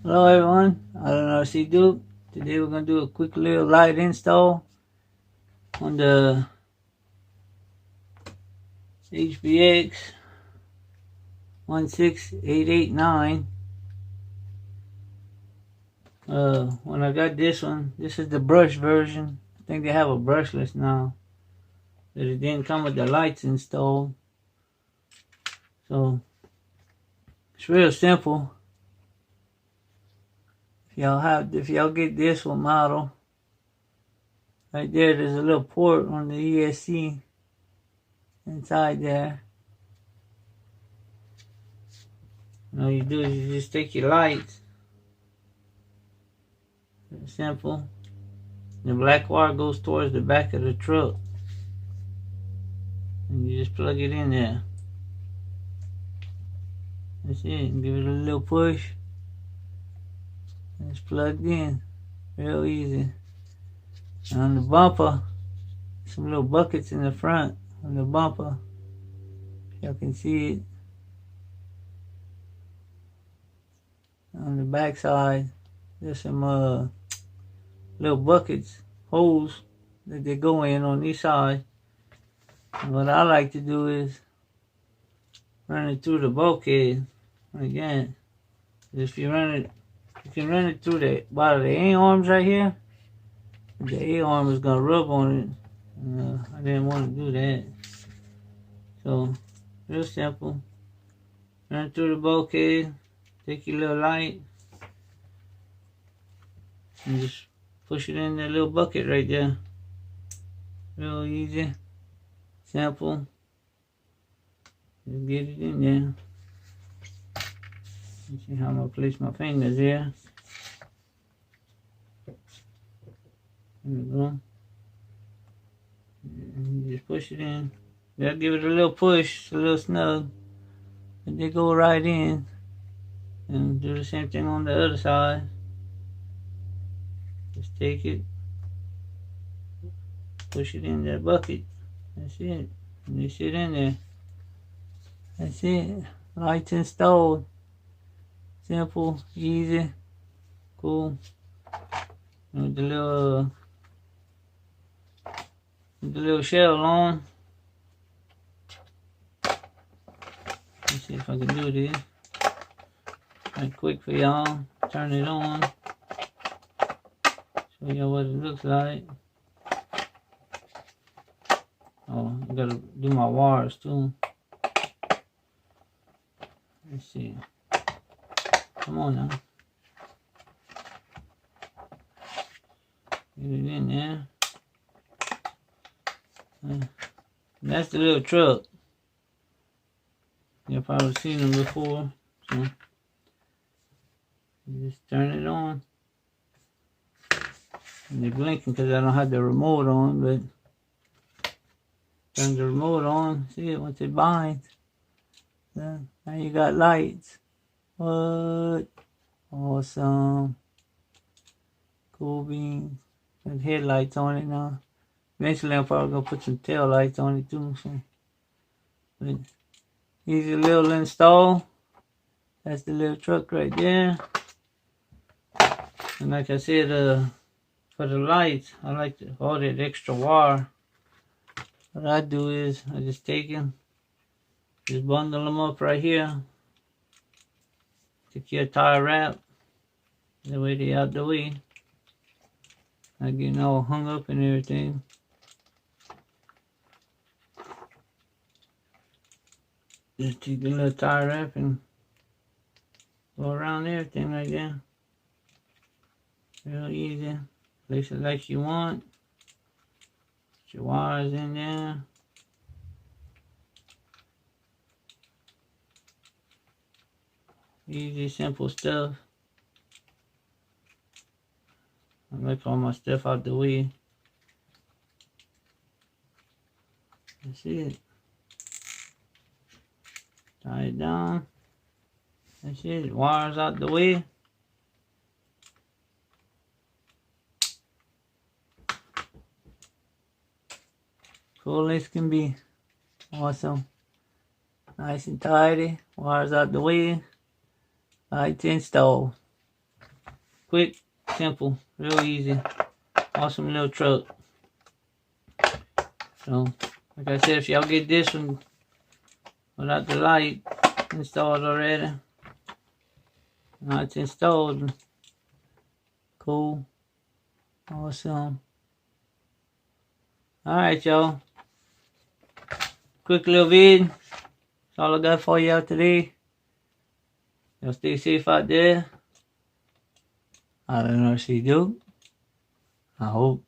Hello everyone, I don't know see Duke. Today we're gonna do a quick little light install on the HBX 16889. When I got this one, this is the brush version. I think they have a brushless now, but it didn't come with the lights installed. So it's real simple. If y'all get this one model, right there's a little port on the ESC inside there. All you do is you just take your lights. Very simple. The black wire goes towards the back of the truck. And you just plug it in there. That's it. Give it a little push. And it's plugged in. Real easy. And on the bumper, some little buckets in the front on the bumper. Y'all can see it. On the back side, there's some little buckets, holes that they go in on each side. And what I like to do is run it through the bulkhead. Again, if you run it, you can run it through the bottom of the A-arms right here. The A-arm is gonna rub on it. I didn't want to do that. So, real simple. Run it through the bulkhead. Take your little light and just push it in that little bucket right there. Real easy, simple. Just get it in there. Let's see how I'm gonna place my fingers here. There we go. And you just push it in. You gotta give it a little push, a little snug. And they go right in. And do the same thing on the other side. Just take it, push it in that bucket. That's it. And you sit in there. That's it. Lights installed. Simple, easy, cool. And with the little shell on. Let's see if I can do this. Right quick for y'all. Turn it on. Show y'all what it looks like. Oh, I gotta do my wires too. Let's see. Come on now. Get it in there. That's the little truck. You've probably seen them before. So you just turn it on. And they're blinking because I don't have the remote on, but turn the remote on. See it once it binds. So now you got lights. What? Awesome. Cool beans. Got headlights on it now. Eventually I'm probably gonna put some tail lights on it too. So, but easy little install. That's the little truck right there. And like I said, for the lights, I like to hold that extra wire. What I do is I just take them, just bundle them up right here. Take your tie wrap. That way they out the way. Not getting all hung up and everything. Just take the little tie wrap and go around everything like that. Real easy. Place it like you want. Put your wires in there. Easy, simple stuff. I like all my stuff out the way. That's it. Tie it down. That's it. Wires out the way. Cool as can be. Awesome. Nice and tidy. Wires out the way. Lights installed. Quick, simple, real easy. Awesome little truck. So, like I said, if y'all get this one without the light installed already, now it's installed. Cool. Awesome. Alright, y'all. Quick little vid. That's all I got for y'all today. Y'all stay safe out there. I don't know if she do. I hope.